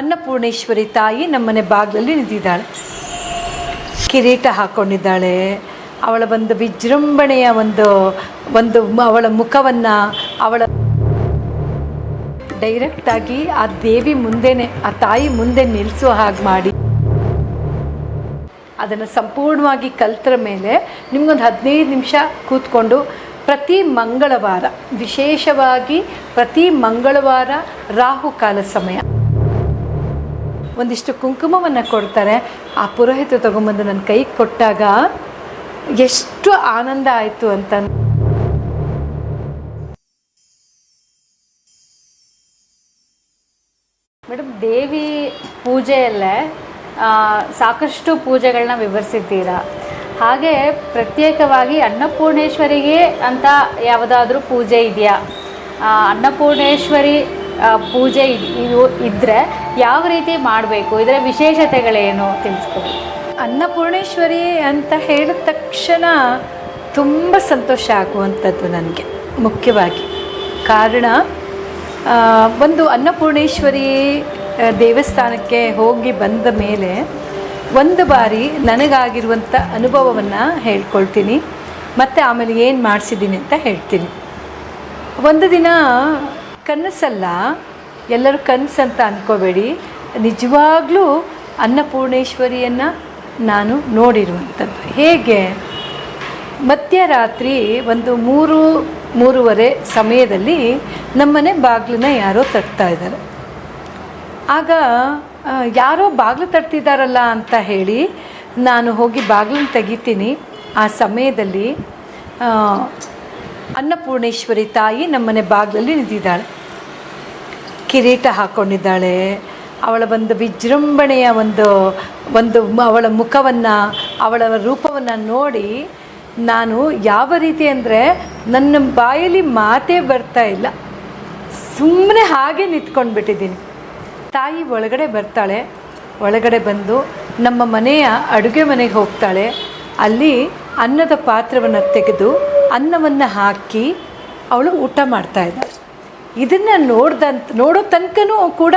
ಅನ್ನಪೂರ್ಣೇಶ್ವರಿ ತಾಯಿ ನಮ್ಮನೆ ಬಾಗಿಲಲ್ಲಿ ನಿಂತಿದ್ದಾಳೆ. ಕಿರೀಟ ಹಾಕ್ಕೊಂಡಿದ್ದಾಳೆ. ಅವಳ ಒಂದು ವಿಜೃಂಭಣೆಯ ಒಂದು ಅವಳ ಮುಖವನ್ನು ಅವಳ ಡೈರೆಕ್ಟಾಗಿ ಆ ದೇವಿ ಮುಂದೆನೆ, ಆ ತಾಯಿ ಮುಂದೆ ನಿಲ್ಲಿಸೋ ಹಾಗೆ ಮಾಡಿ ಅದನ್ನು ಸಂಪೂರ್ಣವಾಗಿ ಕಲ್ತರ ಮೇಲೆ ನಿಮಗೊಂದು 15 ನಿಮಿಷ ಕೂತ್ಕೊಂಡು ಪ್ರತಿ ಮಂಗಳವಾರ, ವಿಶೇಷವಾಗಿ ಪ್ರತಿ ಮಂಗಳವಾರ ರಾಹುಕಾಲ ಸಮಯ ಒಂದಿಷ್ಟು ಕುಂಕುಮವನ್ನು ಕೊಡ್ತಾರೆ. ಆ ಪುರೋಹಿತರು ತೊಗೊಂಬಂದು ನನ್ನ ಕೈಗೆ ಕೊಟ್ಟಾಗ ಎಷ್ಟು ಆನಂದ ಆಯಿತು ಅಂತ. ಮೇಡಮ್, ದೇವಿ ಪೂಜೆಯಲ್ಲೇ ಸಾಕಷ್ಟು ಪೂಜೆಗಳನ್ನ ವಿವರಿಸಿದ್ದೀರಾ. ಹಾಗೆ ಪ್ರತ್ಯೇಕವಾಗಿ ಅನ್ನಪೂರ್ಣೇಶ್ವರಿಗೆ ಅಂತ ಯಾವುದಾದ್ರೂ ಪೂಜೆ ಇದೆಯಾ? ಅನ್ನಪೂರ್ಣೇಶ್ವರಿ ಪೂಜೆ ಇದ್ದರೆ ಯಾವ ರೀತಿ ಮಾಡಬೇಕು, ಇದರ ವಿಶೇಷತೆಗಳೇನು ತಿಳಿಸ್ಕೊಡಿ. ಅನ್ನಪೂರ್ಣೇಶ್ವರಿ ಅಂತ ಹೇಳಿದ ತಕ್ಷಣ ತುಂಬ ಸಂತೋಷ ಆಗುವಂಥದ್ದು ನನಗೆ. ಮುಖ್ಯವಾಗಿ ಕಾರಣ, ಒಂದು ಅನ್ನಪೂರ್ಣೇಶ್ವರಿ ದೇವಸ್ಥಾನಕ್ಕೆ ಹೋಗಿ ಬಂದ ಮೇಲೆ ಒಂದು ಬಾರಿ ನನಗಾಗಿರುವಂಥ ಅನುಭವವನ್ನು ಹೇಳ್ಕೊಳ್ತೀನಿ, ಮತ್ತು ಆಮೇಲೆ ಏನು ಮಾಡಿಸಿದ್ದೀನಿ ಅಂತ ಹೇಳ್ತೀನಿ. ಒಂದು ದಿನ ಕನಸಲ್ಲ, ಎಲ್ಲರೂ ಕನಸಂತ ಅಂದ್ಕೋಬೇಡಿ, ನಿಜವಾಗ್ಲೂ ಅನ್ನಪೂರ್ಣೇಶ್ವರಿಯನ್ನು ನಾನು ನೋಡಿರುವಂಥದ್ದು. ಹೇಗೆ? ಮಧ್ಯರಾತ್ರಿ ಒಂದು 3-3:30 ಸಮಯದಲ್ಲಿ ನಮ್ಮನೆ ಬಾಗಿಲನ್ನ ಯಾರೋ ತಟ್ತಾ ಇದ್ದಾರೆ. ಆಗ ಯಾರೋ ಬಾಗಿಲು ತಟ್ತಿದ್ದಾರಲ್ಲ ಅಂತ ಹೇಳಿ ನಾನು ಹೋಗಿ ಬಾಗಿಲನ್ನು ತೆಗಿತೀನಿ. ಆ ಸಮಯದಲ್ಲಿ ಅನ್ನಪೂರ್ಣೇಶ್ವರಿ ತಾಯಿ ನಮ್ಮನೆ ಬಾಗಿಲಲ್ಲಿ ನಿಂತಿದ್ದಾಳೆ. ಕಿರೀಟ ಹಾಕ್ಕೊಂಡಿದ್ದಾಳೆ. ಅವಳ ಒಂದು ವಿಜೃಂಭಣೆಯ ಒಂದು ಅವಳ ಮುಖವನ್ನು, ಅವಳ ರೂಪವನ್ನು ನೋಡಿ ನಾನು ಯಾವ ರೀತಿ ಅಂದರೆ ನನ್ನ ಬಾಯಲ್ಲಿ ಮಾತೇ ಬರ್ತಾ ಇಲ್ಲ, ಸುಮ್ಮನೆ ಹಾಗೆ ನಿಂತ್ಕೊಂಡ್ಬಿಟ್ಟಿದ್ದೀನಿ. ತಾಯಿ ಒಳಗಡೆ ಬರ್ತಾಳೆ. ಒಳಗಡೆ ಬಂದು ನಮ್ಮ ಮನೆಯ ಅಡುಗೆ ಮನೆಗೆ ಹೋಗ್ತಾಳೆ. ಅಲ್ಲಿ ಅನ್ನದ ಪಾತ್ರವನ್ನು ತೆಗೆದು ಅನ್ನವನ್ನು ಹಾಕಿ ಅವಳು ಊಟ ಮಾಡ್ತಾಯಿದ್ದಾಳೆ. ಇದನ್ನು ನೋಡೋ ತನಕನೂ ಕೂಡ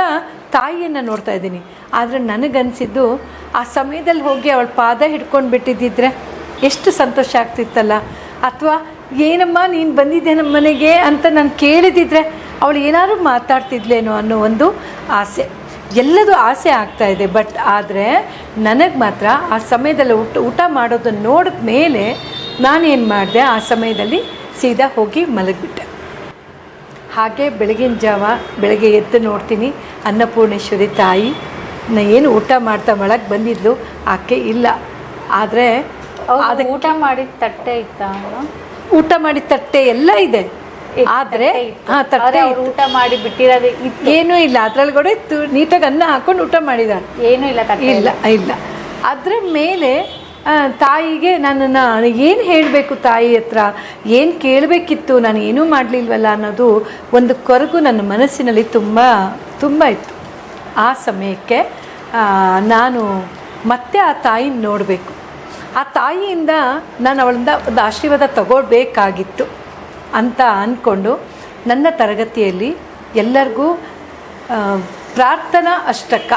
ತಾಯಿಯನ್ನು ನೋಡ್ತಾ ಇದ್ದೀನಿ. ಆದರೆ ನನಗನ್ಸಿದ್ದು ಆ ಸಮಯದಲ್ಲಿ ಹೋಗಿ ಅವಳ ಪಾದ ಹಿಡ್ಕೊಂಡು ಬಿಟ್ಟಿದ್ದಿದ್ರೆ ಎಷ್ಟು ಸಂತೋಷ ಆಗ್ತಿತ್ತಲ್ಲ. ಅಥವಾ ಏನಮ್ಮ ನೀನು ಬಂದಿದ್ದೆ ನಮ್ಮ ಮನೆಗೆ ಅಂತ ನಾನು ಕೇಳಿದಿದ್ರೆ ಅವಳು ಏನಾದರೂ ಮಾತಾಡ್ತಿದ್ಲೇನೋ ಅನ್ನೋ ಒಂದು ಆಸೆ. ಎಲ್ಲದೂ ಆಸೆ ಆಗ್ತಾಯಿದೆ. ಬಟ್ ಆದರೆ ನನಗೆ ಮಾತ್ರ ಆ ಸಮಯದಲ್ಲಿ ಊಟ ಮಾಡೋದನ್ನು ನೋಡಿದ ಮೇಲೆ ನಾನೇನು ಮಾಡಿದೆ, ಆ ಸಮಯದಲ್ಲಿ ಸೀದಾ ಹೋಗಿ ಮಲಗಿಬಿಟ್ಟೆ. ಹಾಗೆ ಬೆಳಗಿನ ಜಾವ ಬೆಳಗ್ಗೆ ಎದ್ದು ನೋಡ್ತೀನಿ, ಅನ್ನಪೂರ್ಣೇಶ್ವರಿ ತಾಯಿ ಏನು ಊಟ ಮಾಡ್ತಾ ಒಳಗೆ ಬಂದಿದ್ಲು, ಆಕೆ ಇಲ್ಲ. ಆದರೆ ಅದಕ್ಕೆ ಊಟ ಮಾಡಿದ ತಟ್ಟೆ ಇತ್ತ? ಊಟ ಮಾಡಿದ ತಟ್ಟೆ ಎಲ್ಲ ಇದೆ, ಆದರೆ ತಟ್ಟೆ ಊಟ ಮಾಡಿ ಬಿಟ್ಟಿರೋದು ಏನೂ ಇಲ್ಲ. ಅದರೊಳಗಡೆ ನೀಟಾಗಿ ಅನ್ನ ಹಾಕೊಂಡು ಊಟ ಮಾಡಿದಾಳೆ. ಏನೂ ಇಲ್ಲ, ಇಲ್ಲ ಇಲ್ಲ. ಅದರ ಮೇಲೆ ತಾಯಿಗೆ ನನ್ನನ್ನು ಏನು ಹೇಳಬೇಕು, ತಾಯಿ ಹತ್ರ ಏನು ಕೇಳಬೇಕಿತ್ತು, ನಾನು ಏನೂ ಮಾಡಲಿಲ್ವಲ್ಲ ಅನ್ನೋದು ಒಂದು ಕೊರಗು ನನ್ನ ಮನಸ್ಸಿನಲ್ಲಿ ತುಂಬ ತುಂಬ ಇತ್ತು. ಆ ಸಮಯಕ್ಕೆ ನಾನು ಮತ್ತೆ ಆ ತಾಯಿನ ನೋಡಬೇಕು, ಆ ತಾಯಿಯಿಂದ ನಾನು ಅವಳಿಂದ ಒಂದು ಆಶೀರ್ವಾದ ತಗೊಳ್ಬೇಕಾಗಿತ್ತು ಅಂತ ಅಂದ್ಕೊಂಡು ನನ್ನ ತರಗತಿಯಲ್ಲಿ ಎಲ್ಲರಿಗೂ ಪ್ರಾರ್ಥನಾ ಅಷ್ಟಕ,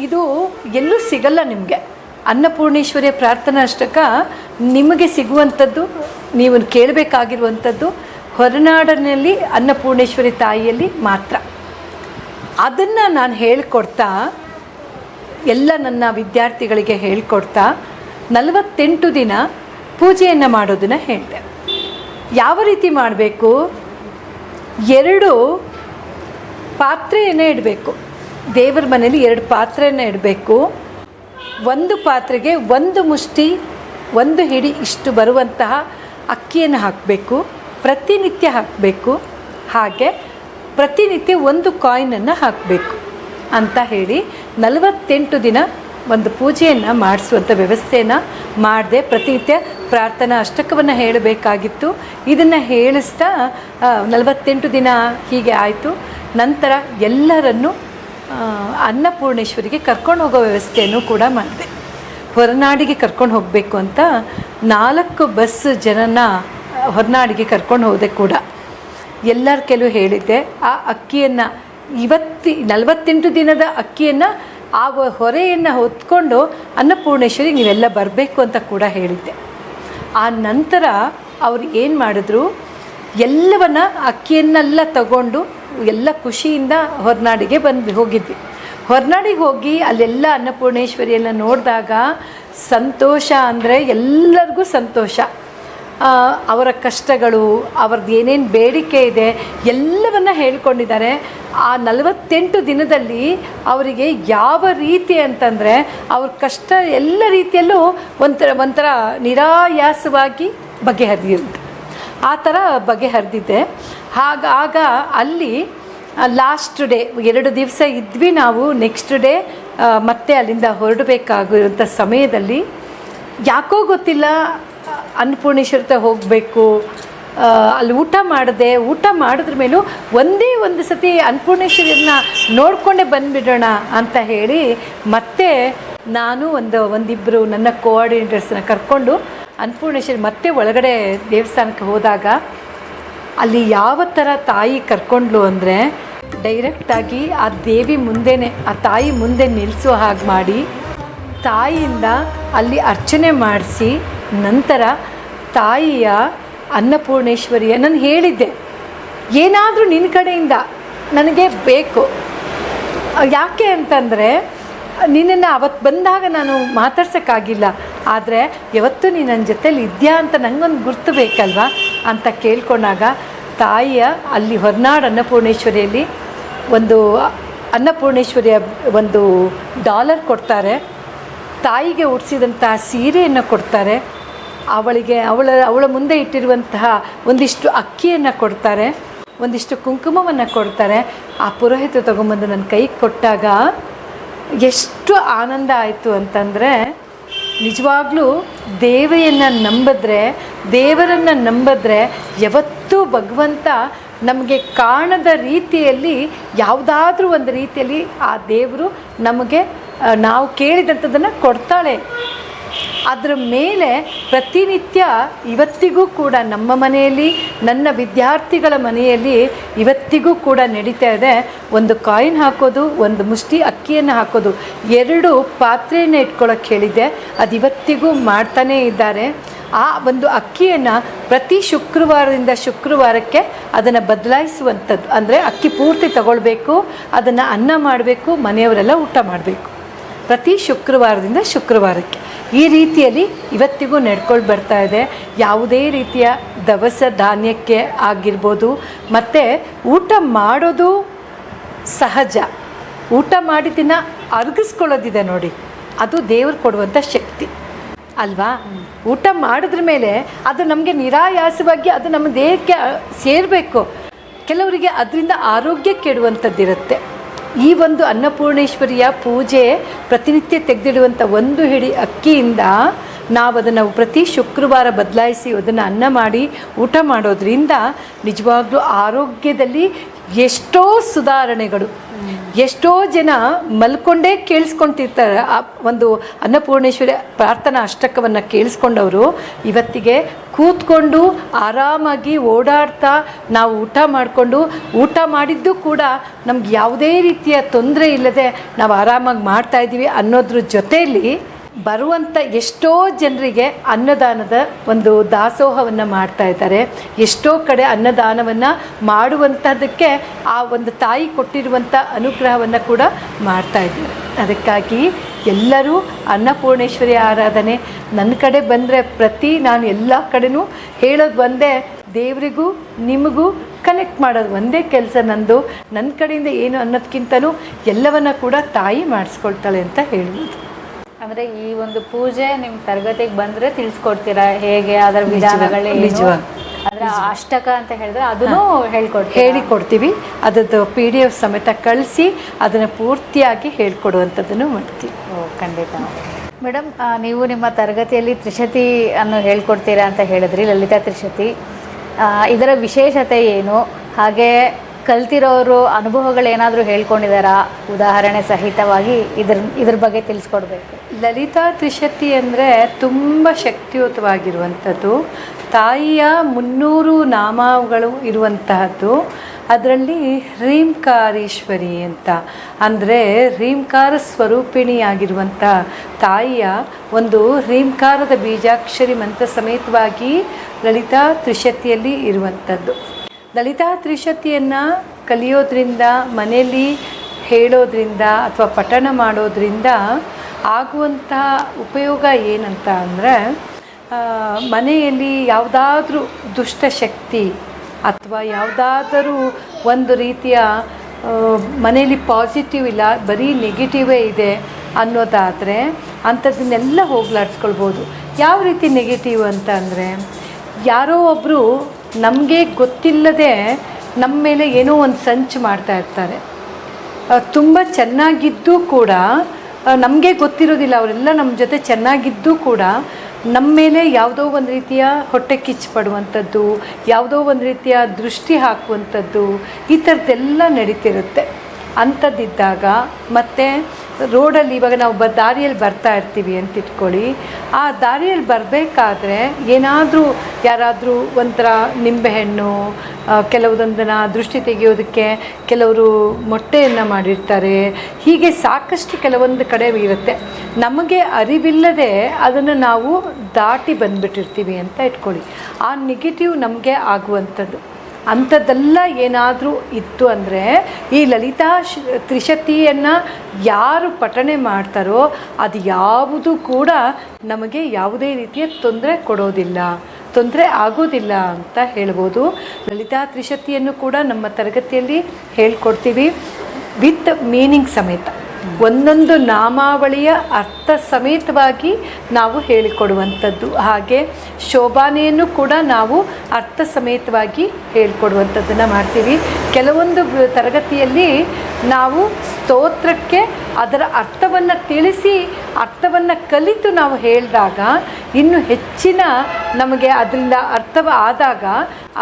ಇದು ಎಲ್ಲೂ ಸಿಗಲ್ಲ ನಿಮಗೆ. ಅನ್ನಪೂರ್ಣೇಶ್ವರಿಯ ಪ್ರಾರ್ಥನಾ ಅಷ್ಟಕ ನಿಮಗೆ ಸಿಗುವಂಥದ್ದು, ನೀವು ಕೇಳಬೇಕಾಗಿರುವಂಥದ್ದು ಹೊರನಾಡಿನಲ್ಲಿ ಅನ್ನಪೂರ್ಣೇಶ್ವರಿ ತಾಯಿಯಲ್ಲಿ ಮಾತ್ರ. ಅದನ್ನು ನಾನು ಹೇಳ್ಕೊಡ್ತಾ, ಎಲ್ಲ ನನ್ನ ವಿದ್ಯಾರ್ಥಿಗಳಿಗೆ ಹೇಳ್ಕೊಡ್ತಾ 48 ದಿನ ಪೂಜೆಯನ್ನು ಮಾಡೋದನ್ನು ಹೇಳಿದೆ. ಯಾವ ರೀತಿ ಮಾಡಬೇಕು? 2 ಪಾತ್ರೆಯನ್ನು ಇಡಬೇಕು. ದೇವರ ಮನೆಯಲ್ಲಿ 2 ಪಾತ್ರೆಯನ್ನು ಇಡಬೇಕು. ಒಂದು ಪಾತ್ರೆಗೆ 1 ಮುಷ್ಟಿ 1 ಹಿಡಿ ಇಷ್ಟು ಬರುವಂತಹ ಅಕ್ಕಿಯನ್ನು ಹಾಕಬೇಕು. ಪ್ರತಿನಿತ್ಯ ಹಾಕಬೇಕು. ಹಾಗೆ ಪ್ರತಿನಿತ್ಯ 1 ಕಾಯಿನನ್ನು ಹಾಕಬೇಕು ಅಂತ ಹೇಳಿ 48 ದಿನ ಒಂದು ಪೂಜೆಯನ್ನು ಮಾಡಿಸುವಂಥ ವ್ಯವಸ್ಥೆಯನ್ನು ಮಾಡಿದೆ. ಪ್ರತಿನಿತ್ಯ ಪ್ರಾರ್ಥನಾ ಅಷ್ಟಕವನ್ನು ಹೇಳಬೇಕಾಗಿತ್ತು. ಇದನ್ನು ಹೇಳಿಸ್ತಾ 48 ದಿನ ಹೀಗೆ ಆಯಿತು. ನಂತರ ಎಲ್ಲರನ್ನೂ ಅನ್ನಪೂರ್ಣೇಶ್ವರಿಗೆ ಕರ್ಕೊಂಡು ಹೋಗೋ ವ್ಯವಸ್ಥೆಯನ್ನು ಕೂಡ ಮಾಡಿದೆ. ಹೊರನಾಡಿಗೆ ಕರ್ಕೊಂಡು ಹೋಗಬೇಕು ಅಂತ 4 ಬಸ್ ಜನನ ಹೊರನಾಡಿಗೆ ಕರ್ಕೊಂಡು ಹೋದೆ ಕೂಡ. ಎಲ್ಲರ ಕೆಲವು ಹೇಳಿದ್ದೆ. ಆ ಅಕ್ಕಿಯನ್ನು 48 ದಿನದ ಅಕ್ಕಿಯನ್ನು ಆ ಹೊರೆಯನ್ನು ಹೊತ್ಕೊಂಡು ಅನ್ನಪೂರ್ಣೇಶ್ವರಿ ನೀವೆಲ್ಲ ಬರಬೇಕು ಅಂತ ಕೂಡ ಹೇಳಿದ್ದೆ. ಆ ನಂತರ ಅವ್ರು ಏನು ಮಾಡಿದ್ರು, ಎಲ್ಲವನ್ನ ಅಕ್ಕಿಯನ್ನೆಲ್ಲ ತಗೊಂಡು ಎಲ್ಲ ಖುಷಿಯಿಂದ ಹೊರನಾಡಿಗೆ ಹೋಗಿದ್ವಿ. ಹೊರನಾಡಿಗೆ ಹೋಗಿ ಅಲ್ಲೆಲ್ಲ ಅನ್ನಪೂರ್ಣೇಶ್ವರಿಯನ್ನು ನೋಡಿದಾಗ ಸಂತೋಷ ಅಂದರೆ ಎಲ್ಲರಿಗೂ ಸಂತೋಷ. ಅವರ ಕಷ್ಟಗಳು, ಅವ್ರದ್ದು ಏನೇನು ಬೇಡಿಕೆ ಇದೆ ಎಲ್ಲವನ್ನ ಹೇಳ್ಕೊಂಡಿದ್ದಾರೆ. ಆ 48 ದಿನದಲ್ಲಿ ಅವರಿಗೆ ಯಾವ ರೀತಿ ಅಂತಂದರೆ ಅವ್ರ ಕಷ್ಟ ಎಲ್ಲ ರೀತಿಯಲ್ಲೂ ಒಂಥರ ನಿರಾಯಾಸವಾಗಿ ಬಗೆಹರಿಯುತ್ತೆ. ಆ ಥರ ಬಗೆಹರಿದಿದೆ. ಆಗ ಅಲ್ಲಿ ಲಾಸ್ಟ್ ಡೇ 2 ದಿವಸ ಇದ್ವಿ ನಾವು. ನೆಕ್ಸ್ಟ್ ಡೇ ಮತ್ತೆ ಅಲ್ಲಿಂದ ಹೊರಡಬೇಕಾಗಿರುವಂಥ ಸಮಯದಲ್ಲಿ ಯಾಕೋ ಗೊತ್ತಿಲ್ಲ ಅನ್ನಪೂರ್ಣೇಶ್ವರ ಹೋಗಬೇಕು, ಅಲ್ಲಿ ಊಟ ಮಾಡಿದ್ರ ಮೇಲೂ ಒಂದೇ ಒಂದು ಸತಿ ಅನ್ನಪೂರ್ಣೇಶ್ವರಿಯನ್ನ ನೋಡಿಕೊಂಡೇ ಬಂದುಬಿಡೋಣ ಅಂತ ಹೇಳಿ ಮತ್ತೆ ನಾನು ಒಂದಿಬ್ಬರು ನನ್ನ ಕೋಆರ್ಡಿನೇಟರ್ಸ್ನ ಕರ್ಕೊಂಡು ಅನ್ನಪೂರ್ಣೇಶ್ವರಿ ಮತ್ತೆ ಒಳಗಡೆ ದೇವಸ್ಥಾನಕ್ಕೆ ಹೋದಾಗ ಅಲ್ಲಿ ಯಾವ ಥರ ತಾಯಿ ಕರ್ಕೊಂಡ್ಲು ಅಂದರೆ ಡೈರೆಕ್ಟಾಗಿ ಆ ದೇವಿ ಮುಂದೆನೇ, ಆ ತಾಯಿ ಮುಂದೆ ನಿಲ್ಲಿಸೋ ಹಾಗೆ ಮಾಡಿ ತಾಯಿಯಿಂದ ಅಲ್ಲಿ ಅರ್ಚನೆ ಮಾಡಿಸಿ ನಂತರ ತಾಯಿಯ ಅನ್ನಪೂರ್ಣೇಶ್ವರಿಯ ನಾನು ಹೇಳಿದ್ದೆ, ಏನಾದರೂ ನಿನ್ನ ಕಡೆಯಿಂದ ನನಗೆ ಬೇಕು. ಯಾಕೆ ಅಂತಂದರೆ ನಿನ್ನನ್ನು ಅವತ್ತು ಬಂದಾಗ ನಾನು ಮಾತಾಡ್ಸೋಕ್ಕಾಗಿಲ್ಲ, ಆದರೆ ಯಾವತ್ತೂ ನೀನು ನನ್ನ ಜೊತೇಲಿ ಇದೆಯಾ ಅಂತ ನನಗೊಂದು ಗುರ್ತು ಬೇಕಲ್ವ ಅಂತ ಕೇಳ್ಕೊಂಡಾಗ ತಾಯಿಯ ಅಲ್ಲಿ ಹೊರನಾಡು ಅನ್ನಪೂರ್ಣೇಶ್ವರಿಯಲ್ಲಿ ಒಂದು ಅನ್ನಪೂರ್ಣೇಶ್ವರಿಯ ಒಂದು $1 ಕೊಡ್ತಾರೆ. ತಾಯಿಗೆ ಉಡಿಸಿದಂಥ ಸೀರೆಯನ್ನು ಕೊಡ್ತಾರೆ. ಅವಳ ಮುಂದೆ ಇಟ್ಟಿರುವಂತಹ ಒಂದಿಷ್ಟು ಅಕ್ಕಿಯನ್ನು ಕೊಡ್ತಾರೆ, ಒಂದಿಷ್ಟು ಕುಂಕುಮವನ್ನು ಕೊಡ್ತಾರೆ. ಆ ಪುರೋಹಿತ ತೊಗೊಂಬಂದು ನನ್ನ ಕೈಗೆ ಕೊಟ್ಟಾಗ ಎಷ್ಟು ಆನಂದ ಆಯಿತು ಅಂತಂದರೆ, ನಿಜವಾಗ್ಲೂ ದೇವರನ್ನು ನಂಬಿದ್ರೆ ಯಾವತ್ತೂ ಭಗವಂತ ನಮಗೆ ಕಾಣದ ರೀತಿಯಲ್ಲಿ ಯಾವುದಾದ್ರೂ ಒಂದು ರೀತಿಯಲ್ಲಿ ಆ ದೇವರು ನಮಗೆ ನಾವು ಕೇಳಿದಂಥದ್ದನ್ನು ಕೊಡ್ತಾಳೆ. ಅದರ ಮೇಲೆ ಪ್ರತಿನಿತ್ಯ ಇವತ್ತಿಗೂ ಕೂಡ ನಮ್ಮ ಮನೆಯಲ್ಲಿ, ನನ್ನ ವಿದ್ಯಾರ್ಥಿಗಳ ಮನೆಯಲ್ಲಿ ಇವತ್ತಿಗೂ ಕೂಡ ನಡೀತಾ ಇದೆ. ಒಂದು ಕಾಯಿನ್ ಹಾಕೋದು, ಒಂದು ಮುಷ್ಟಿ ಅಕ್ಕಿಯನ್ನು ಹಾಕೋದು, 2 ಪಾತ್ರೆಯನ್ನು ಇಟ್ಕೊಳ್ಳೋಕ್ಕೆ ಹೇಳಿದ್ದೆ. ಅದು ಇವತ್ತಿಗೂ ಮಾಡ್ತಾನೇ ಇದ್ದಾರೆ. ಆ ಒಂದು ಅಕ್ಕಿಯನ್ನು ಪ್ರತಿ ಶುಕ್ರವಾರದಿಂದ ಶುಕ್ರವಾರಕ್ಕೆ ಅದನ್ನು ಬದಲಾಯಿಸುವಂಥದ್ದು. ಅಂದರೆ ಅಕ್ಕಿ ಪೂರ್ತಿ ತಗೊಳ್ಬೇಕು, ಅದನ್ನು ಅನ್ನ ಮಾಡಬೇಕು, ಮನೆಯವರೆಲ್ಲ ಊಟ ಮಾಡಬೇಕು ಪ್ರತಿ ಶುಕ್ರವಾರದಿಂದ ಶುಕ್ರವಾರಕ್ಕೆ. ಈ ರೀತಿಯಲ್ಲಿ ಇವತ್ತಿಗೂ ನಡ್ಕೊಂಡು ಬರ್ತಾ ಇದೆ. ಯಾವುದೇ ರೀತಿಯ ದವಸ ಧಾನ್ಯಕ್ಕೆ ಆಗಿರ್ಬೋದು, ಮತ್ತು ಊಟ ಮಾಡೋದು ಸಹಜ, ಊಟ ಮಾಡಿದ್ದನ್ನು ಅರ್ಗಿಸ್ಕೊಳ್ಳೋದಿದೆ ನೋಡಿ, ಅದು ದೇವರು ಕೊಡುವಂಥ ಶಕ್ತಿ ಅಲ್ವಾ. ಊಟ ಮಾಡಿದ್ರ ಮೇಲೆ ಅದು ನಮಗೆ ನಿರಾಯಾಸವಾಗಿ ಅದು ನಮ್ಮ ದೇಹಕ್ಕೆ ಸೇರಬೇಕು. ಕೆಲವರಿಗೆ ಅದರಿಂದ ಆರೋಗ್ಯ ಕೆಡುವಂಥದ್ದಿರುತ್ತೆ. ಈ ಒಂದು ಅನ್ನಪೂರ್ಣೇಶ್ವರಿಯ ಪೂಜೆ ಪ್ರತಿನಿತ್ಯ ತೆಗೆದಿಡುವಂಥ 1 ಹಿಡಿ ಅಕ್ಕಿಯಿಂದ ನಾವು ಅದನ್ನು ಪ್ರತಿ ಶುಕ್ರವಾರ ಬದಲಾಯಿಸಿ ಅದನ್ನು ಅನ್ನ ಮಾಡಿ ಊಟ ಮಾಡೋದ್ರಿಂದ ನಿಜವಾಗ್ಲೂ ಆರೋಗ್ಯದಲ್ಲಿ ಎಷ್ಟೋ ಸುಧಾರಣೆಗಳು. ಎಷ್ಟೋ ಜನ ಮಲ್ಕೊಂಡೇ ಕೇಳಿಸ್ಕೊತಿರ್ತಾರೆ. ಆ ಒಂದು ಅನ್ನಪೂರ್ಣೇಶ್ವರಿ ಪ್ರಾರ್ಥನಾ ಅಷ್ಟಕವನ್ನು ಕೇಳಿಸ್ಕೊಂಡವರು ಇವತ್ತಿಗೆ ಕೂತ್ಕೊಂಡು ಆರಾಮಾಗಿ ಓಡಾಡ್ತಾ ನಾವು ಊಟ ಮಾಡಿದ್ದು ಕೂಡ ನಮ್ಗೆ ಯಾವುದೇ ರೀತಿಯ ತೊಂದರೆ ಇಲ್ಲದೆ ನಾವು ಆರಾಮಾಗಿ ಮಾಡ್ತಾಯಿದ್ದೀವಿ ಅನ್ನೋದ್ರ ಜೊತೆಯಲ್ಲಿ ಬರುವಂಥ ಎಷ್ಟೋ ಜನರಿಗೆ ಅನ್ನದಾನದ ಒಂದು ದಾಸೋಹವನ್ನು ಮಾಡ್ತಾ ಇದ್ದಾರೆ. ಎಷ್ಟೋ ಕಡೆ ಅನ್ನದಾನವನ್ನು ಮಾಡುವಂಥದ್ದಕ್ಕೆ ಆ ಒಂದು ತಾಯಿ ಕೊಟ್ಟಿರುವಂಥ ಅನುಗ್ರಹವನ್ನು ಕೂಡ ಮಾಡ್ತಾ ಇದ್ದಾರೆ. ಅದಕ್ಕಾಗಿ ಎಲ್ಲರೂ ಅನ್ನಪೂರ್ಣೇಶ್ವರಿ ಆರಾಧನೆ ನನ್ನ ಕಡೆ ಬಂದರೆ ನಾನು ಎಲ್ಲ ಕಡೆನೂ ಹೇಳೋದು ಒಂದೇ, ದೇವರಿಗೂ ನಿಮಗೂ ಕನೆಕ್ಟ್ ಮಾಡೋದು ಒಂದೇ ಕೆಲಸ ನಂದು. ನನ್ನ ಕಡೆಯಿಂದ ಏನು ಅನ್ನೋದಕ್ಕಿಂತನೂ ಎಲ್ಲವನ್ನ ಕೂಡ ತಾಯಿ ಮಾಡಿಸ್ಕೊಳ್ತಾಳೆ ಅಂತ ಹೇಳ್ಬೋದು. ಅಂದರೆ ಈ ಒಂದು ಪೂಜೆ ನಿಮ್ಮ ತರಗತಿಗೆ ಬಂದರೆ ತಿಳಿಸ್ಕೊಡ್ತೀರಾ ಹೇಗೆ, ಅದರ ವಿಧಾನಗಳೇ, ಅದರ ಅಷ್ಟಕ ಅಂತ ಹೇಳಿದ್ರೆ ಅದನ್ನು ಹೇಳಿಕೊಡ್ತೀವಿ. ಅದರದ್ದು PDF ಸಮೇತ ಕಳಿಸಿ ಅದನ್ನು ಪೂರ್ತಿಯಾಗಿ ಹೇಳ್ಕೊಡುವಂಥದ್ದನ್ನು ಮಾಡ್ತೀವಿ. ಖಂಡಿತ ಮೇಡಮ್. ನೀವು ನಿಮ್ಮ ತರಗತಿಯಲ್ಲಿ ತ್ರಿಶತಿ ಅನ್ನು ಹೇಳ್ಕೊಡ್ತೀರಾ ಅಂತ ಹೇಳಿದ್ರಿ, ಲಲಿತಾ ತ್ರಿಶತಿ. ಇದರ ವಿಶೇಷತೆ ಏನು, ಹಾಗೆ ಕಲ್ತಿರೋರು ಅನುಭವಗಳೇನಾದರೂ ಹೇಳ್ಕೊಂಡಿದ್ದಾರಾ ಉದಾಹರಣೆ ಸಹಿತವಾಗಿ, ಇದ್ರ ಬಗ್ಗೆ ತಿಳಿಸ್ಕೊಡ್ಬೇಕು. ಲಲಿತಾ ತ್ರಿಶತಿ ಅಂದರೆ ತುಂಬ ಶಕ್ತಿಯುತವಾಗಿರುವಂಥದ್ದು. ತಾಯಿಯ 300 ನಾಮಗಳು ಇರುವಂತಹದ್ದು. ಅದರಲ್ಲಿ ಹ್ರೀಂಕಾರೇಶ್ವರಿ ಅಂತ ಅಂದರೆ ಹ್ರೀಂಕಾರ ಸ್ವರೂಪಿಣಿಯಾಗಿರುವಂಥ ತಾಯಿಯ ಒಂದು ಹ್ರೀಂಕಾರದ ಬೀಜಾಕ್ಷರಿ ಮಂತ್ರ ಸಮೇತವಾಗಿ ಲಲಿತಾ ತ್ರಿಶತಿಯಲ್ಲಿ ಇರುವಂಥದ್ದು. ಲಲಿತಾ ತ್ರಿಶತಿಯನ್ನು ಕಲಿಯೋದ್ರಿಂದ, ಮನೆಯಲ್ಲಿ ಹೇಳೋದ್ರಿಂದ ಅಥವಾ ಪಠಣ ಮಾಡೋದ್ರಿಂದ ಆಗುವಂಥ ಉಪಯೋಗ ಏನಂತ ಅಂದರೆ, ಮನೆಯಲ್ಲಿ ಯಾವುದಾದ್ರೂ ದುಷ್ಟಶಕ್ತಿ ಅಥವಾ ಯಾವುದಾದರೂ ಒಂದು ರೀತಿಯ ಮನೆಯಲ್ಲಿ ಪಾಸಿಟಿವ್ ಇಲ್ಲ, ಬರೀ ನೆಗೆಟಿವೇ ಇದೆ ಅನ್ನೋದಾದರೆ ಅಂಥದ್ದನ್ನೆಲ್ಲ ಹೋಗ್ಲಾಡಿಸ್ಕೊಳ್ಬೋದು. ಯಾವ ರೀತಿ ನೆಗೆಟಿವ್ ಅಂತ ಅಂದರೆ, ಯಾರೋ ಒಬ್ಬರು ನಮಗೆ ಗೊತ್ತಿಲ್ಲದೆ ನಮ್ಮ ಮೇಲೆ ಏನೋ ಒಂದು ಸಂಚು ಮಾಡ್ತಾ ಇರ್ತಾರೆ. ತುಂಬ ಚೆನ್ನಾಗಿದ್ದು ಕೂಡ ನಮಗೆ ಗೊತ್ತಿರೋದಿಲ್ಲ, ಅವರೆಲ್ಲ ನಮ್ಮ ಜೊತೆ ಚೆನ್ನಾಗಿದ್ದು ಕೂಡ ನಮ್ಮ ಮೇಲೆ ಯಾವುದೋ ಒಂದು ರೀತಿಯ ಹೊಟ್ಟೆ ಕಿಚ್ಚು ಪಡುವಂಥದ್ದು, ಯಾವುದೋ ಒಂದು ರೀತಿಯ ದೃಷ್ಟಿ ಹಾಕುವಂಥದ್ದು, ಈ ಥರದ್ದೆಲ್ಲ ನಡೀತಿರುತ್ತೆ. ಅಂಥದ್ದಿದ್ದಾಗ ಮತ್ತು ರೋಡಲ್ಲಿ ಇವಾಗ ನಾವು ದಾರಿಯಲ್ಲಿ ಬರ್ತಾ ಇರ್ತೀವಿ ಅಂತ ಇಟ್ಕೊಳ್ಳಿ, ಆ ದಾರಿಯಲ್ಲಿ ಬರಬೇಕಾದ್ರೆ ಏನಾದರೂ ಯಾರಾದರೂ ಒಂಥರ ನಿಂಬೆಹಣ್ಣು, ಕೆಲವುದೊಂದನ್ನು ದೃಷ್ಟಿ ತೆಗೆಯೋದಕ್ಕೆ ಕೆಲವರು ಮೊಟ್ಟೆಯನ್ನು ಮಾಡಿರ್ತಾರೆ. ಹೀಗೆ ಸಾಕಷ್ಟು ಕೆಲವೊಂದು ಕಡೆ ಇರುತ್ತೆ. ನಮಗೆ ಅರಿವಿಲ್ಲದೆ ಅದನ್ನು ನಾವು ದಾಟಿ ಬಂದುಬಿಟ್ಟಿರ್ತೀವಿ ಅಂತ ಇಟ್ಕೊಳ್ಳಿ. ಆ ನೆಗೆಟಿವ್ ನಮಗೆ ಆಗುವಂಥದ್ದು. ಅಂಥದ್ದೆಲ್ಲ ಏನಾದರೂ ಇತ್ತು ಅಂದರೆ ಈ ಲಲಿತಾ ತ್ರಿಶತಿಯನ್ನು ಯಾರು ಪಠಣೆ ಮಾಡ್ತಾರೋ ಅದು ಯಾವುದು ಕೂಡ ನಮಗೆ ಯಾವುದೇ ರೀತಿಯ ತೊಂದರೆ ಕೊಡೋದಿಲ್ಲ, ತೊಂದರೆ ಆಗೋದಿಲ್ಲ ಅಂತ ಹೇಳ್ಬೋದು. ಲಲಿತಾ ತ್ರಿಶತಿಯನ್ನು ಕೂಡ ನಮ್ಮ ತರಗತಿಯಲ್ಲಿ ಹೇಳ್ಕೊಡ್ತೀವಿ, ವಿತ್ ಮೀನಿಂಗ್ ಸಮೇತ. ಒಂದೊಂದು ನಾಮಾವಳಿಯ ಅರ್ಥ ಸಮೇತವಾಗಿ ನಾವು ಹೇಳಿಕೊಡುವಂಥದ್ದು. ಹಾಗೆ ಶೋಭಾನೆಯನ್ನು ಕೂಡ ನಾವು ಅರ್ಥ ಸಮೇತವಾಗಿ ಹೇಳಿಕೊಡುವಂಥದ್ದನ್ನು ಮಾಡ್ತೀವಿ. ಕೆಲವೊಂದು ತರಗತಿಯಲ್ಲಿ ನಾವು ಸ್ತೋತ್ರಕ್ಕೆ ಅದರ ಅರ್ಥವನ್ನು ತಿಳಿಸಿ, ಅರ್ಥವನ್ನು ಕಲಿತು ನಾವು ಹೇಳಿದಾಗ ಇನ್ನು ಹೆಚ್ಚಿನ ನಮಗೆ ಅದರಿಂದ ಅರ್ಥವಾದಾಗ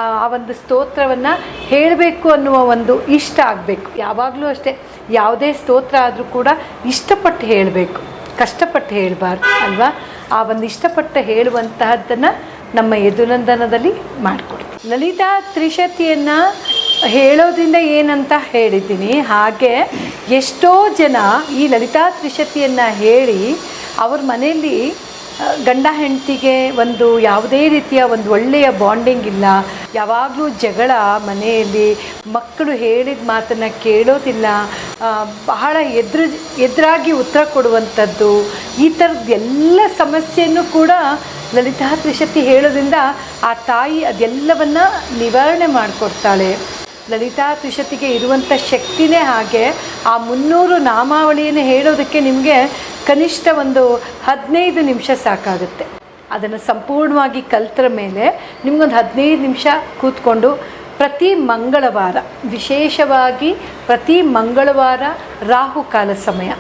ಆ ಒಂದು ಸ್ತೋತ್ರವನ್ನು ಹೇಳಬೇಕು ಅನ್ನುವ ಒಂದು ಇಷ್ಟ ಆಗಬೇಕು. ಯಾವಾಗಲೂ ಅಷ್ಟೇ, ಯಾವುದೇ ಸ್ತೋತ್ರ ಆದರೂ ಕೂಡ ಇಷ್ಟಪಟ್ಟು ಹೇಳಬೇಕು, ಕಷ್ಟಪಟ್ಟು ಹೇಳಬಾರ್ದು ಅಲ್ವಾ. ಆ ಒಂದು ಇಷ್ಟಪಟ್ಟು ಹೇಳುವಂತಹದ್ದನ್ನು ನಮ್ಮ ಯದುನಂದನದಲ್ಲಿ ಮಾಡಿಕೊಡ್ತೀವಿ. ಲಲಿತಾ ತ್ರಿಶತಿಯನ್ನು ಹೇಳೋದ್ರಿಂದ ಏನಂತ ಹೇಳಿದ್ದೀನಿ. ಹಾಗೆ ಎಷ್ಟೋ ಜನ ಈ ಲಲಿತಾ ತ್ರಿಶತಿಯನ್ನು ಹೇಳಿ ಅವ್ರ ಮನೆಯಲ್ಲಿ ಗಂಡ ಹೆಂಡತಿಗೆ ಒಂದು ಯಾವುದೇ ರೀತಿಯ ಒಂದು ಒಳ್ಳೆಯ ಬಾಂಡಿಂಗ್ ಇಲ್ಲ, ಯಾವಾಗಲೂ ಜಗಳ ಮನೆಯಲ್ಲಿ, ಮಕ್ಕಳು ಹೇಳಿದ ಮಾತನ್ನು ಕೇಳೋದಿಲ್ಲ, ಬಹಳ ಎದುರಾಗಿ ಉತ್ತರ ಕೊಡುವಂಥದ್ದು, ಈ ಥರದ್ದು ಎಲ್ಲ ಸಮಸ್ಯೆಯನ್ನು ಕೂಡ ಲಲಿತಾ ತ್ರಿಶತಿ ಹೇಳೋದ್ರಿಂದ ಆ ತಾಯಿ ಅದೆಲ್ಲವನ್ನು ನಿವಾರಣೆ ಮಾಡಿಕೊಡ್ತಾಳೆ. ಲಲಿತಾ ತ್ರಿಶತಿಗೆ ಇರುವಂಥ ಶಕ್ತಿನೇ ಹಾಗೆ. ಆ 300 ನಾಮಾವಳಿಯನ್ನು ಹೇಳೋದಕ್ಕೆ ನಿಮಗೆ ಕನಿಷ್ಠ ಒಂದು 15 ನಿಮಿಷ ಸಾಕಾಗುತ್ತೆ. ಅದನ್ನು ಸಂಪೂರ್ಣವಾಗಿ ಕಲ್ತರ ಮೇಲೆ ನಿಮಗೊಂದು 15 ನಿಮಿಷ ಕೂತ್ಕೊಂಡು ಪ್ರತಿ ಮಂಗಳವಾರ, ವಿಶೇಷವಾಗಿ ಪ್ರತಿ ಮಂಗಳವಾರ ರಾಹುಕಾಲ ಸಮಯ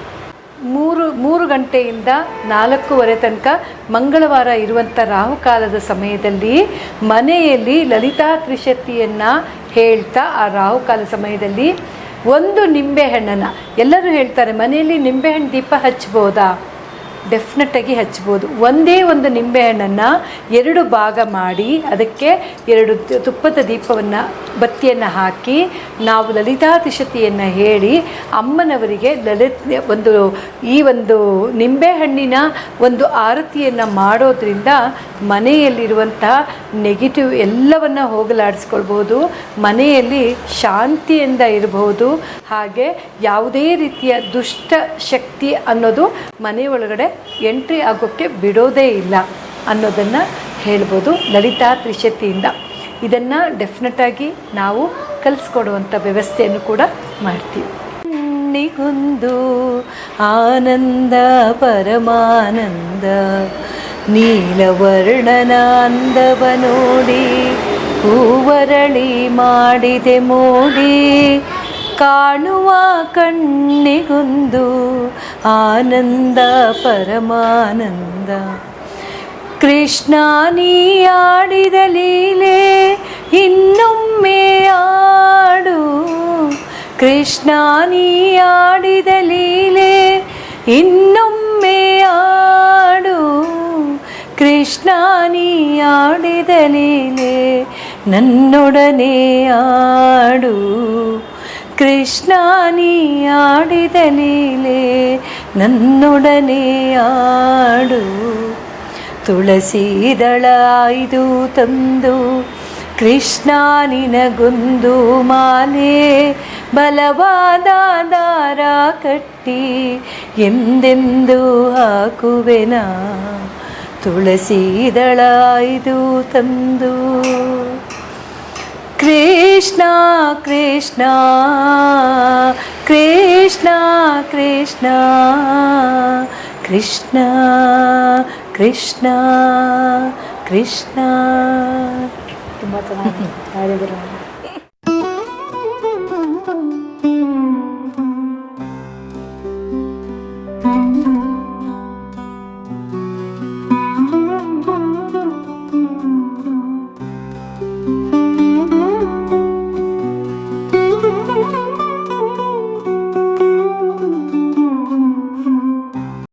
3 ಗಂಟೆಯಿಂದ 4:15 ತನಕ ಮಂಗಳವಾರ ಇರುವಂಥ ರಾಹುಕಾಲದ ಸಮಯದಲ್ಲಿ ಮನೆಯಲ್ಲಿ ಲಲಿತಾ ತ್ರಿಶತಿಯನ್ನು ಹೇಳ್ತಾ ಆ ರಾಹುಕಾಲ ಸಮಯದಲ್ಲಿ ಒಂದು ನಿಂಬೆಹಣ್ಣನ್ನು, ಎಲ್ಲರೂ ಹೇಳ್ತಾರೆ ಮನೆಯಲ್ಲಿ ನಿಂಬೆಹಣ್ಣು ದೀಪ ಹಚ್ಬೋದಾ? ಡೆಫಿನೆಟಾಗಿ ಹಚ್ಬೋದು. ಒಂದೇ ಒಂದು ನಿಂಬೆಹಣ್ಣನ್ನು 2 ಭಾಗ ಮಾಡಿ ಅದಕ್ಕೆ 2 ತುಪ್ಪದ ದೀಪವನ್ನು, ಬತ್ತಿಯನ್ನು ಹಾಕಿ ನಾವು ಲಲಿತಾ ತ್ರಿಶತಿಯನ್ನು ಹೇಳಿ ಅಮ್ಮನವರಿಗೆ ಈ ಒಂದು ನಿಂಬೆಹಣ್ಣಿನ ಒಂದು ಆರತಿಯನ್ನು ಮಾಡೋದ್ರಿಂದ ಮನೆಯಲ್ಲಿರುವಂತಹ ನೆಗೆಟಿವ್ ಎಲ್ಲವನ್ನು ಹೋಗಲಾಡಿಸ್ಕೊಳ್ಬೋದು, ಮನೆಯಲ್ಲಿ ಶಾಂತಿಯಿಂದ ಇರಬಹುದು. ಹಾಗೆ ಯಾವುದೇ ರೀತಿಯ ದುಷ್ಟ ಶಕ್ತಿ ಅನ್ನೋದು ಮನೆಯೊಳಗಡೆ ಎಂಟ್ರಿ ಆಗೋಕ್ಕೆ ಬಿಡೋದೇ ಇಲ್ಲ ಅನ್ನೋದನ್ನು ಹೇಳ್ಬೋದು ಲಲಿತಾ ತ್ರಿಶತಿಯಿಂದ. ಇದನ್ನು ಡೆಫಿನೆಟಾಗಿ ನಾವು ಕಲಿಸ್ಕೊಡುವಂಥ ವ್ಯವಸ್ಥೆಯನ್ನು ಕೂಡ ಮಾಡ್ತೀವಿ. ನಿಗೊಂದು ಆನಂದ ಪರಮಾನಂದ, ನೀಲವರ್ಣನ ಅಂದವ ನೋಡಿ ಹೂವರಳಿ ಮಾಡಿದೆ ಮೋಡಿ, ಕಾಣುವ ಕಣ್ಣಿಗೊಂದು ಆನಂದ ಪರಮಾನಂದ. ಕೃಷ್ಣ ನೀ ಆಡಿದ ಲೀಲೆ ಇನ್ನೊಮ್ಮೆ ಆಡು, ಕೃಷ್ಣ ನೀ ಆಡಿದ ಲೀಲೆ ಇನ್ನೊಮ್ಮೆ ಆಡು, ಕೃಷ್ಣ ನೀ ಆಡಿದ ಲೀಲೆ ನನ್ನೊಡನೆ ಆಡು ಕೃಷ್ಣ ನೀ ಆಡಿದ ಲೀಲೆ ನನ್ನೊಡನೆ ಆಡು. ತುಳಸಿ ದಳ ಆಯ್ದು ತಂದು ಕೃಷ್ಣ ನಿನಗೊಂದು ಮಾಲೆ ಬಲವಾದ ದಾರ ಕಟ್ಟಿ ಎಂದೆಂದು ಹಾಕುವೆನ. ತುಳಸಿ ದಳ ಆಯ್ದು ತಂದು ಕೃಷ್ಣ ಕೃಷ್ಣ ಕೃಷ್ಣ ಕೃಷ್ಣ ಕೃಷ್ಣ ಕೃಷ್ಣ ಕೃಷ್ಣ. ತುಂಬ ಚೆನ್ನಾಗಿ ಹಾಡಿದ್ರು.